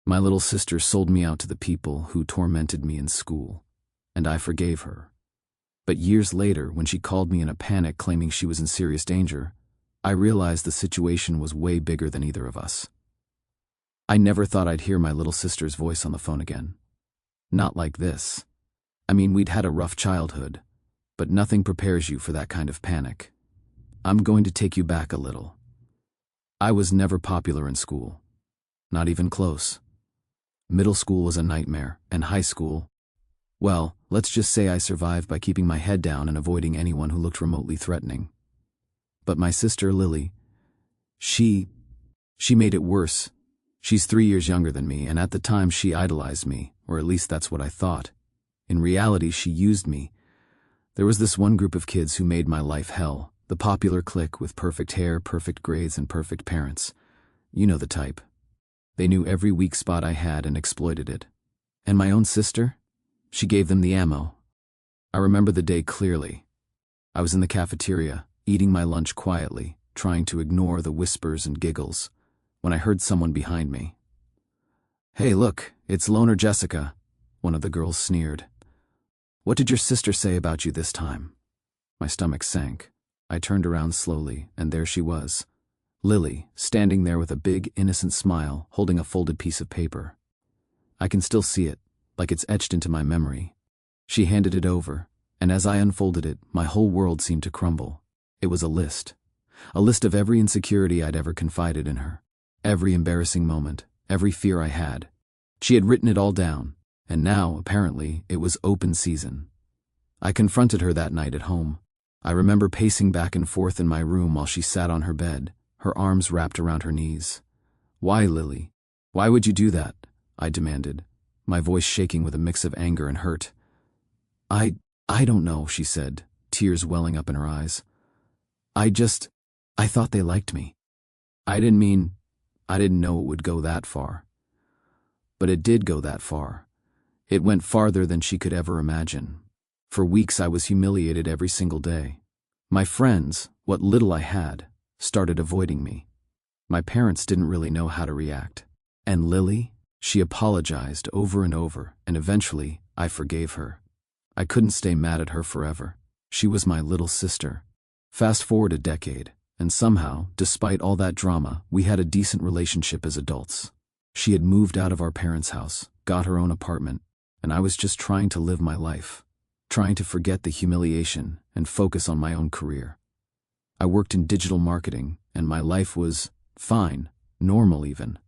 My little sister sold me out to the people who tormented me in school, and I forgave her. But years later, when she called me in a panic claiming she was in serious danger, I realized the situation was way bigger than either of us. I never thought I'd hear my little sister's voice on the phone again. Not like this. I mean, we'd had a rough childhood, but nothing prepares you for that kind of panic. I'm going to take you back a little. I was never popular in school. Not even close. Middle school was a nightmare, and high school, well, let's just say I survived by keeping my head down and avoiding anyone who looked remotely threatening. But my sister, Lily, she made it worse. She's 3 years younger than me, and at the time she idolized me, or at least that's what I thought. In reality, she used me. There was this one group of kids who made my life hell, the popular clique with perfect hair, perfect grades, and perfect parents. You know the type. They knew every weak spot I had and exploited it. And my own sister? She gave them the ammo. I remember the day clearly. I was in the cafeteria, eating my lunch quietly, trying to ignore the whispers and giggles, when I heard someone behind me. "Hey, look, it's Loner Jessica," one of the girls sneered. "What did your sister say about you this time?" My stomach sank. I turned around slowly, and there she was. Lily, standing there with a big, innocent smile, holding a folded piece of paper. I can still see it, like it's etched into my memory. She handed it over, and as I unfolded it, my whole world seemed to crumble. It was a list of every insecurity I'd ever confided in her, every embarrassing moment, every fear I had. She had written it all down, and now, apparently, it was open season. I confronted her that night at home. I remember pacing back and forth in my room while she sat on her bed, her arms wrapped around her knees. "Why, Lily? Why would you do that?" I demanded, my voice shaking with a mix of anger and hurt. I don't know," she said, tears welling up in her eyes. I thought they liked me. I didn't know it would go that far. But it did go that far. It went farther than she could ever imagine. For weeks I was humiliated every single day. My friends, what little I had, started avoiding me. My parents didn't really know how to react. And Lily? She apologized over and over, and eventually I forgave her. I couldn't stay mad at her forever. She was my little sister. Fast forward a decade, and somehow, despite all that drama, we had a decent relationship as adults. She had moved out of our parents' house, got her own apartment, and I was just trying to live my life, trying to forget the humiliation and focus on my own career. I worked in digital marketing, and my life was fine, normal even.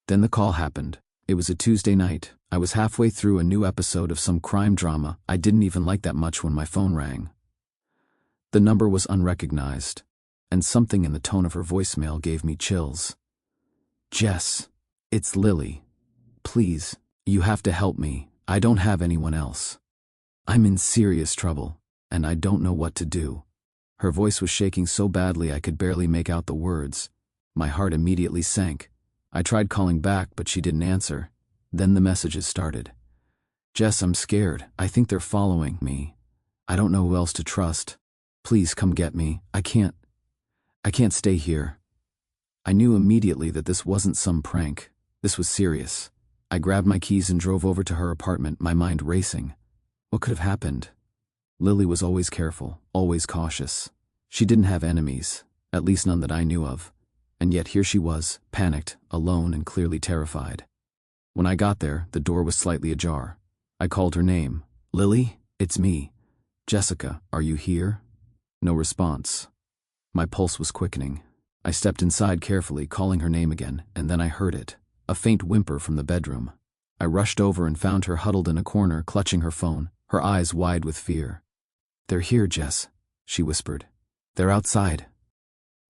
Then the call happened. It was a Tuesday night. I was halfway through a new episode of some crime drama I didn't even like that much when my phone rang. The number was unrecognized, and something in the tone of her voicemail gave me chills. "Jess, it's Lily. Please, you have to help me. I don't have anyone else. I'm in serious trouble, and I don't know what to do." Her voice was shaking so badly I could barely make out the words. My heart immediately sank. I tried calling back, but she didn't answer. Then the messages started. "Jess, I'm scared. I think they're following me. I don't know who else to trust. Please come get me. I can't stay here." I knew immediately that this wasn't some prank. This was serious. I grabbed my keys and drove over to her apartment, my mind racing. What could have happened? Lily was always careful, always cautious. She didn't have enemies, at least none that I knew of. And yet here she was, panicked, alone, and clearly terrified. When I got there, the door was slightly ajar. I called her name. "Lily, it's me. Jessica, are you here?" No response. My pulse was quickening. I stepped inside carefully, calling her name again, and then I heard it, a faint whimper from the bedroom. I rushed over and found her huddled in a corner, clutching her phone, her eyes wide with fear. "They're here, Jess," she whispered. "They're outside."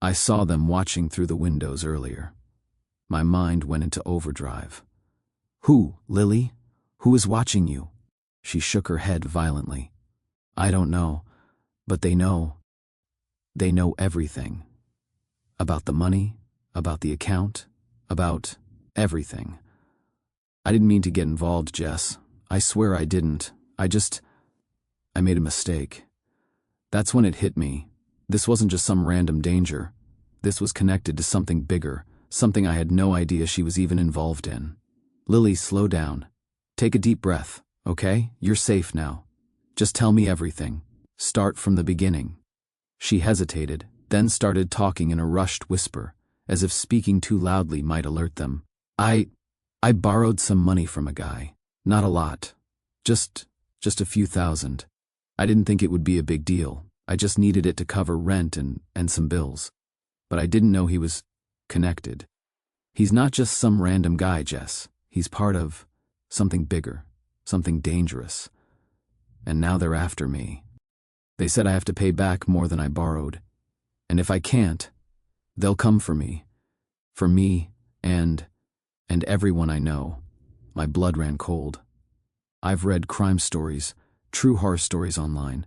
I saw them watching through the windows earlier. My mind went into overdrive. "Who, Lily? Who is watching you?" She shook her head violently. "I don't know, but they know. They know everything. About the money, about the account, about everything." I didn't mean to get involved, Jess. I swear I didn't. I made a mistake. That's when it hit me. This wasn't just some random danger. This was connected to something bigger, something I had no idea she was even involved in. Lily, slow down. Take a deep breath, okay? You're safe now. Just tell me everything. Start from the beginning. She hesitated, then started talking in a rushed whisper, as if speaking too loudly might alert them. I borrowed some money from a guy. Not a lot. Just a few thousand. I didn't think it would be a big deal. I just needed it to cover rent and some bills. But I didn't know he was connected. He's not just some random guy, Jess. He's part of something bigger, something dangerous. And now they're after me. They said I have to pay back more than I borrowed. And if I can't, they'll come for me. For me and everyone I know. My blood ran cold. I've read crime stories, true horror stories online,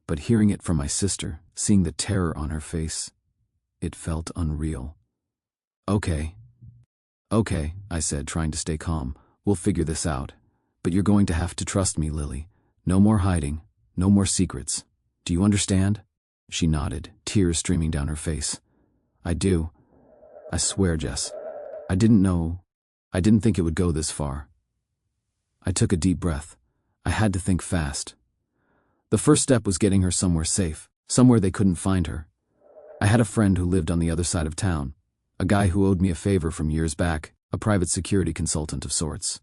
but hearing it from my sister, seeing the terror on her face, it felt unreal. Okay, I said, trying to stay calm. We'll figure this out. But you're going to have to trust me, Lily. No more hiding, no more secrets. Do you understand? She nodded, tears streaming down her face. I do. I swear, Jess. I didn't think it would go this far. I took a deep breath. I had to think fast. The first step was getting her somewhere safe, somewhere they couldn't find her. I had a friend who lived on the other side of town, a guy who owed me a favor from years back, a private security consultant of sorts.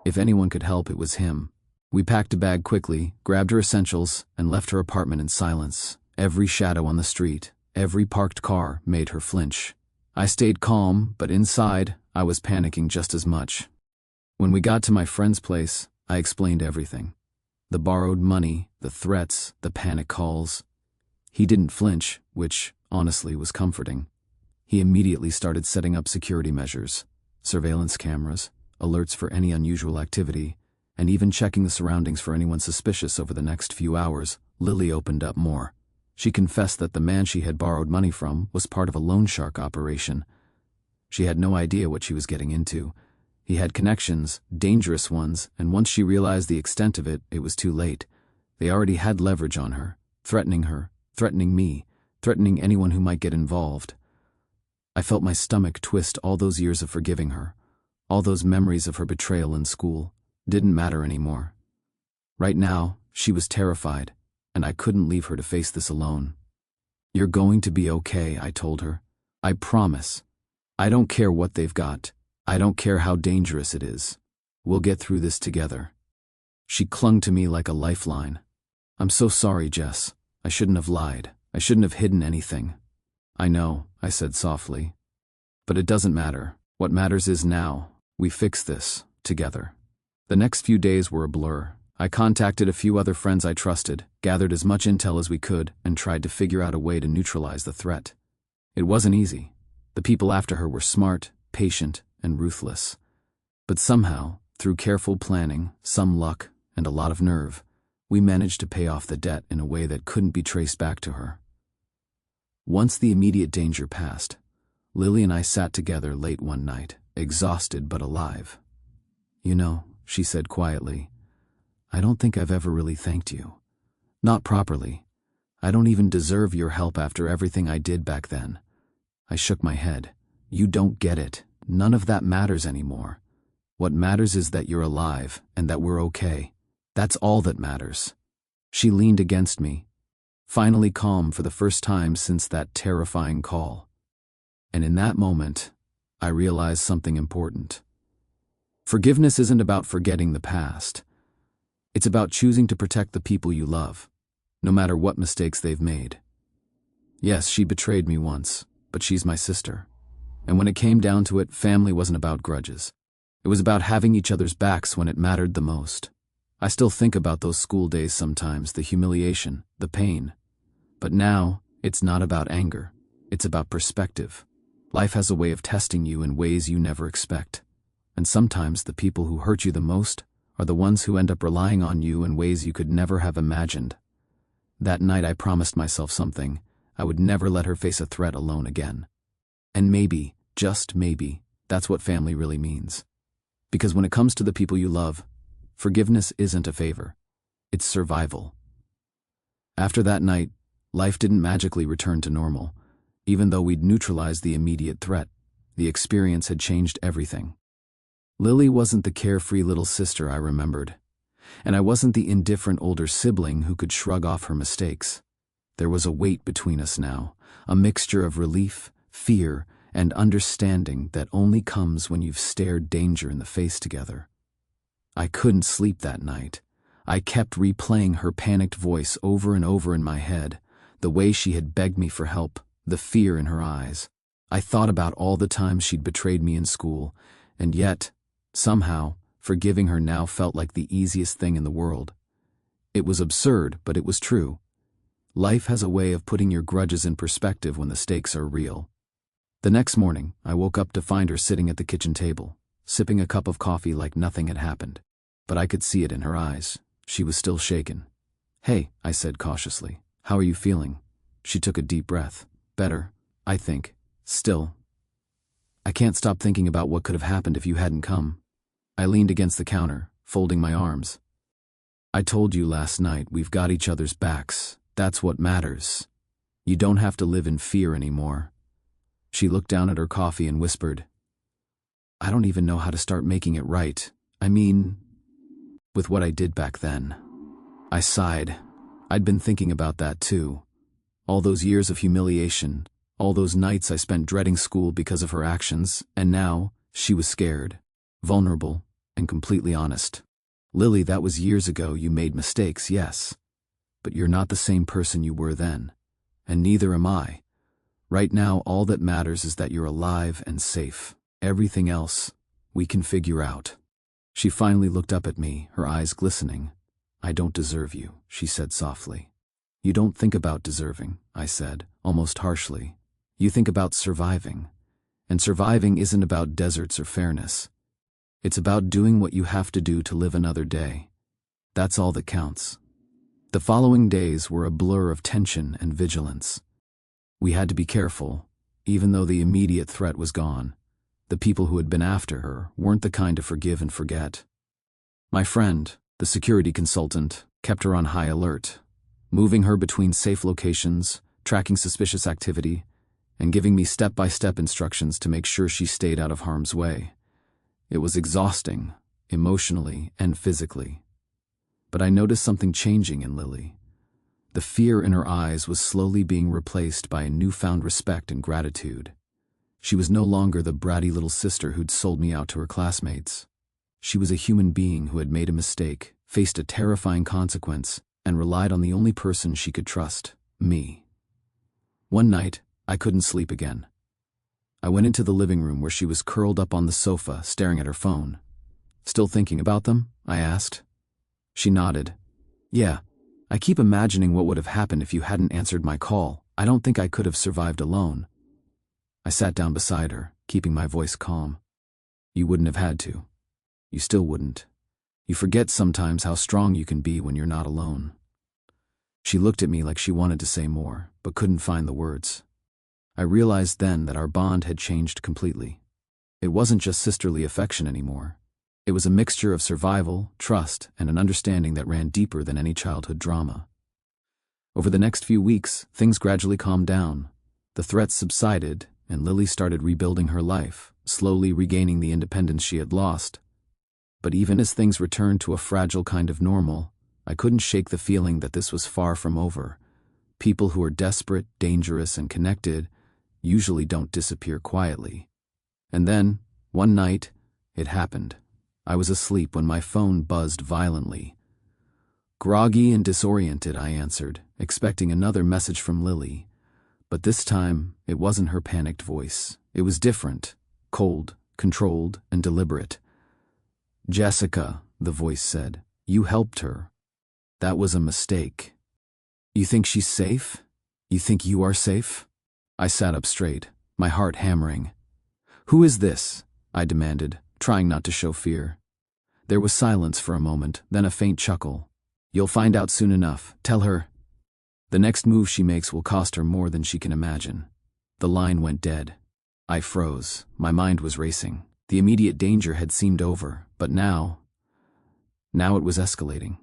If anyone could help, it was him. We packed a bag quickly, grabbed her essentials, and left her apartment in silence. Every shadow on the street, every parked car made her flinch. I stayed calm, but inside, I was panicking just as much. When we got to my friend's place, I explained everything. The borrowed money, the threats, the panic calls. He didn't flinch, which, honestly, was comforting. He immediately started setting up security measures, surveillance cameras, alerts for any unusual activity, and even checking the surroundings for anyone suspicious. Over the next few hours, Lily opened up more. She confessed that the man she had borrowed money from was part of a loan shark operation. She had no idea what she was getting into. He had connections, dangerous ones, and once she realized the extent of it, it was too late. They already had leverage on her, threatening me, threatening anyone who might get involved. I felt my stomach twist. All those years of forgiving her, all those memories of her betrayal in school, didn't matter anymore. Right now, she was terrified, and I couldn't leave her to face this alone. You're going to be okay, I told her. I promise. I don't care what they've got. I don't care how dangerous it is. We'll get through this together. She clung to me like a lifeline. I'm so sorry, Jess. I shouldn't have lied. I shouldn't have hidden anything. I know, I said softly. But it doesn't matter. What matters is now. We fix this, together. The next few days were a blur. I contacted a few other friends I trusted, gathered as much intel as we could, and tried to figure out a way to neutralize the threat. It wasn't easy. The people after her were smart, patient, and ruthless. But somehow, through careful planning, some luck, and a lot of nerve, we managed to pay off the debt in a way that couldn't be traced back to her. Once the immediate danger passed, Lily and I sat together late one night, exhausted but alive. You know, she said quietly, I don't think I've ever really thanked you. Not properly. I don't even deserve your help after everything I did back then. I shook my head. You don't get it. None of that matters anymore. What matters is that you're alive and that we're okay. That's all that matters. She leaned against me, finally calm for the first time since that terrifying call. And in that moment, I realized something important. Forgiveness isn't about forgetting the past. It's about choosing to protect the people you love, no matter what mistakes they've made. Yes, she betrayed me once, but she's my sister. And when it came down to it, family wasn't about grudges. It was about having each other's backs when it mattered the most. I still think about those school days sometimes, the humiliation, the pain. But now, it's not about anger. It's about perspective. Life has a way of testing you in ways you never expect. And sometimes the people who hurt you the most are the ones who end up relying on you in ways you could never have imagined. That night I promised myself something. I would never let her face a threat alone again. And maybe, just maybe, that's what family really means. Because when it comes to the people you love, forgiveness isn't a favor. It's survival. After that night, life didn't magically return to normal. Even though we'd neutralized the immediate threat, the experience had changed everything. Lily wasn't the carefree little sister I remembered, and I wasn't the indifferent older sibling who could shrug off her mistakes. There was a weight between us now, a mixture of relief, fear, and understanding that only comes when you've stared danger in the face together. I couldn't sleep that night. I kept replaying her panicked voice over and over in my head, the way she had begged me for help, the fear in her eyes. I thought about all the times she'd betrayed me in school, and yet, somehow, forgiving her now felt like the easiest thing in the world. It was absurd, but it was true. Life has a way of putting your grudges in perspective when the stakes are real. The next morning, I woke up to find her sitting at the kitchen table, sipping a cup of coffee like nothing had happened. But I could see it in her eyes. She was still shaken. "Hey," I said cautiously, "how are you feeling?" She took a deep breath. "Better, I think. Still, I can't stop thinking about what could have happened if you hadn't come." I leaned against the counter, folding my arms. "I told you last night we've got each other's backs. That's what matters. You don't have to live in fear anymore." She looked down at her coffee and whispered, "I don't even know how to start making it right. I mean, with what I did back then." I sighed. I'd been thinking about that too. All those years of humiliation, all those nights I spent dreading school because of her actions, and now she was scared, vulnerable, and completely honest. "Lily, that was years ago. You made mistakes, yes. But you're not the same person you were then. And neither am I. Right now, all that matters is that you're alive and safe. Everything else, we can figure out." She finally looked up at me, her eyes glistening. "I don't deserve you," she said softly. "You don't think about deserving," I said, almost harshly. "You think about surviving. And surviving isn't about deserts or fairness. It's about doing what you have to do to live another day. That's all that counts." The following days were a blur of tension and vigilance. We had to be careful, even though the immediate threat was gone. The people who had been after her weren't the kind to forgive and forget. My friend, the security consultant, kept her on high alert, moving her between safe locations, tracking suspicious activity, and giving me step-by-step instructions to make sure she stayed out of harm's way. It was exhausting, emotionally and physically. But I noticed something changing in Lily. The fear in her eyes was slowly being replaced by a newfound respect and gratitude. She was no longer the bratty little sister who'd sold me out to her classmates. She was a human being who had made a mistake, faced a terrifying consequence, and relied on the only person she could trust, me. One night, I couldn't sleep again. I went into the living room where she was curled up on the sofa, staring at her phone. "Still thinking about them?" I asked. She nodded. "Yeah, I keep imagining what would have happened if you hadn't answered my call. I don't think I could have survived alone." I sat down beside her, keeping my voice calm. "You wouldn't have had to. You still wouldn't. You forget sometimes how strong you can be when you're not alone." She looked at me like she wanted to say more, but couldn't find the words. I realized then that our bond had changed completely. It wasn't just sisterly affection anymore. It was a mixture of survival, trust, and an understanding that ran deeper than any childhood drama. Over the next few weeks, things gradually calmed down. The threats subsided, and Lily started rebuilding her life, slowly regaining the independence she had lost. But even as things returned to a fragile kind of normal, I couldn't shake the feeling that this was far from over. People who are desperate, dangerous, and connected usually don't disappear quietly. And then, one night, it happened. I was asleep when my phone buzzed violently. Groggy and disoriented, I answered, expecting another message from Lily. But this time, it wasn't her panicked voice. It was different, cold, controlled, and deliberate. "Jessica," the voice said, "you helped her. That was a mistake. You think she's safe? You think you are safe?" I sat up straight, my heart hammering. "Who is this?" I demanded, trying not to show fear. There was silence for a moment, then a faint chuckle. "You'll find out soon enough. Tell her. The next move she makes will cost her more than she can imagine." The line went dead. I froze. My mind was racing. The immediate danger had seemed over, but now it was escalating.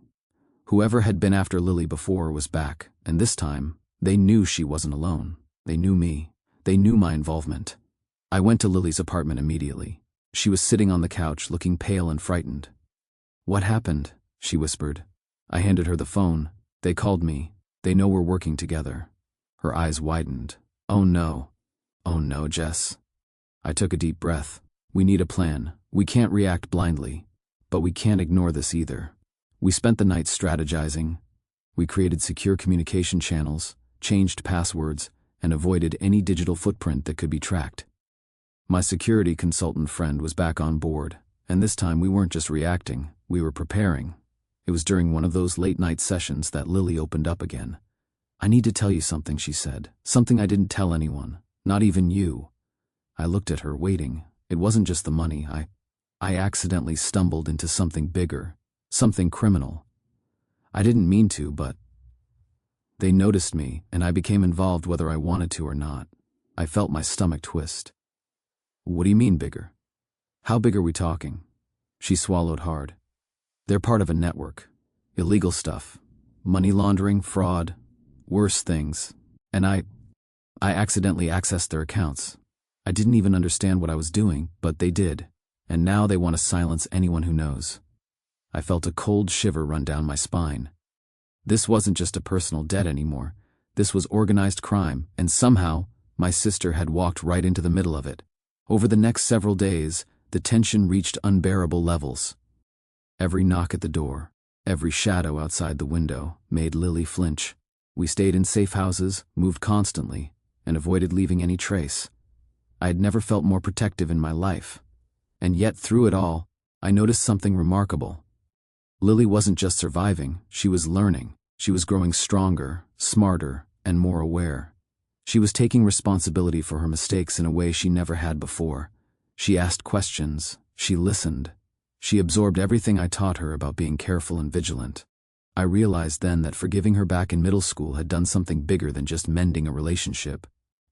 Whoever had been after Lily before was back, and this time, they knew she wasn't alone. They knew me. They knew my involvement. I went to Lily's apartment immediately. She was sitting on the couch, looking pale and frightened. "What happened?" she whispered. I handed her the phone. "They called me. They know we're working together." Her eyes widened. "Oh no. Oh no, Jess." I took a deep breath. "We need a plan. We can't react blindly. But we can't ignore this either." We spent the night strategizing. We created secure communication channels, changed passwords, and avoided any digital footprint that could be tracked. My security consultant friend was back on board, and this time we weren't just reacting, we were preparing. It was during one of those late-night sessions that Lily opened up again. "I need to tell you something," she said. "Something I didn't tell anyone, not even you." I looked at her, waiting. It wasn't just the money. I accidentally stumbled into something bigger, something criminal. I didn't mean to, but they noticed me, and I became involved whether I wanted to or not. I felt my stomach twist. "What do you mean bigger? How big are we talking?" She swallowed hard. "They're part of a network. Illegal stuff. Money laundering, fraud, worse things. And I accidentally accessed their accounts. I didn't even understand what I was doing, but they did. And now they want to silence anyone who knows." I felt a cold shiver run down my spine. This wasn't just a personal debt anymore. This was organized crime, and somehow, my sister had walked right into the middle of it. Over the next several days, the tension reached unbearable levels. Every knock at the door, every shadow outside the window, made Lily flinch. We stayed in safe houses, moved constantly, and avoided leaving any trace. I had never felt more protective in my life. And yet, through it all, I noticed something remarkable. Lily wasn't just surviving, she was learning. She was growing stronger, smarter, and more aware. She was taking responsibility for her mistakes in a way she never had before. She asked questions, she listened. She absorbed everything I taught her about being careful and vigilant. I realized then that forgiving her back in middle school had done something bigger than just mending a relationship.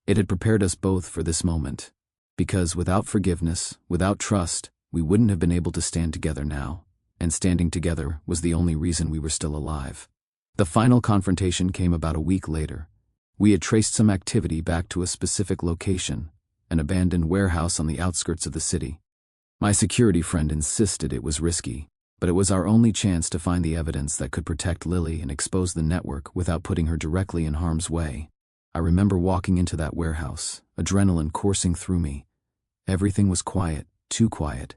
It had prepared us both for this moment. Because without forgiveness, without trust, we wouldn't have been able to stand together now. And standing together was the only reason we were still alive. The final confrontation came about a week later. We had traced some activity back to a specific location, an abandoned warehouse on the outskirts of the city. My security friend insisted it was risky, but it was our only chance to find the evidence that could protect Lily and expose the network without putting her directly in harm's way. I remember walking into that warehouse, adrenaline coursing through me. Everything was quiet, too quiet.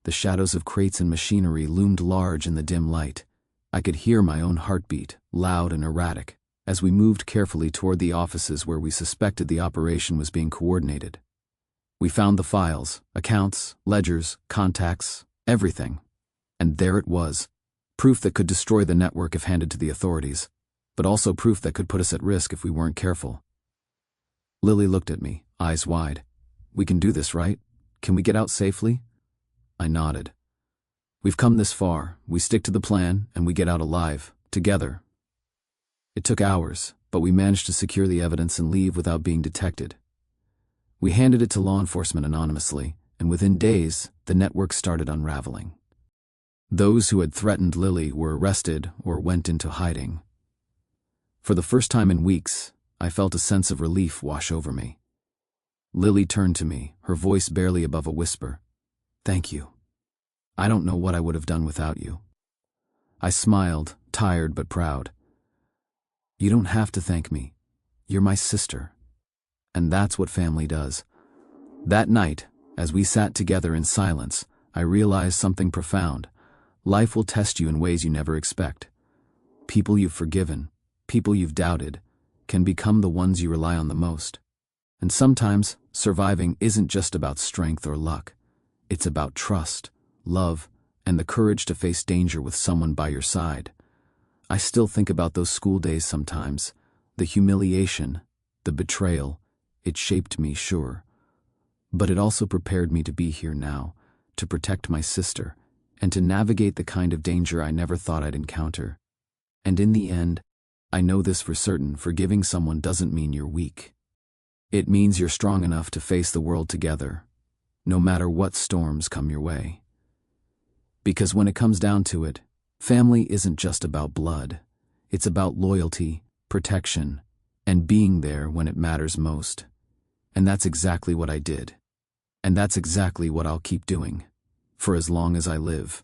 The shadows of crates and machinery loomed large in the dim light. I could hear my own heartbeat, loud and erratic, as we moved carefully toward the offices where we suspected the operation was being coordinated. We found the files, accounts, ledgers, contacts, everything. And there it was, proof that could destroy the network if handed to the authorities, but also proof that could put us at risk if we weren't careful. Lily looked at me, eyes wide. "We can do this, right? Can we get out safely?" I nodded. "We've come this far, we stick to the plan, and we get out alive, together." It took hours, but we managed to secure the evidence and leave without being detected. We handed it to law enforcement anonymously, and within days, the network started unraveling. Those who had threatened Lily were arrested or went into hiding. For the first time in weeks, I felt a sense of relief wash over me. Lily turned to me, her voice barely above a whisper. "Thank you. I don't know what I would have done without you." I smiled, tired but proud. "You don't have to thank me. You're my sister." And that's what family does. That night, as we sat together in silence, I realized something profound. Life will test you in ways you never expect. People you've forgiven, people you've doubted, can become the ones you rely on the most. And sometimes, surviving isn't just about strength or luck. It's about trust, love, and the courage to face danger with someone by your side. I still think about those school days sometimes. The humiliation, the betrayal. It shaped me, sure. But it also prepared me to be here now, to protect my sister, and to navigate the kind of danger I never thought I'd encounter. And in the end, I know this for certain: forgiving someone doesn't mean you're weak. It means you're strong enough to face the world together, no matter what storms come your way. Because when it comes down to it, family isn't just about blood. It's about loyalty, protection, and being there when it matters most. And that's exactly what I did. And that's exactly what I'll keep doing. For as long as I live.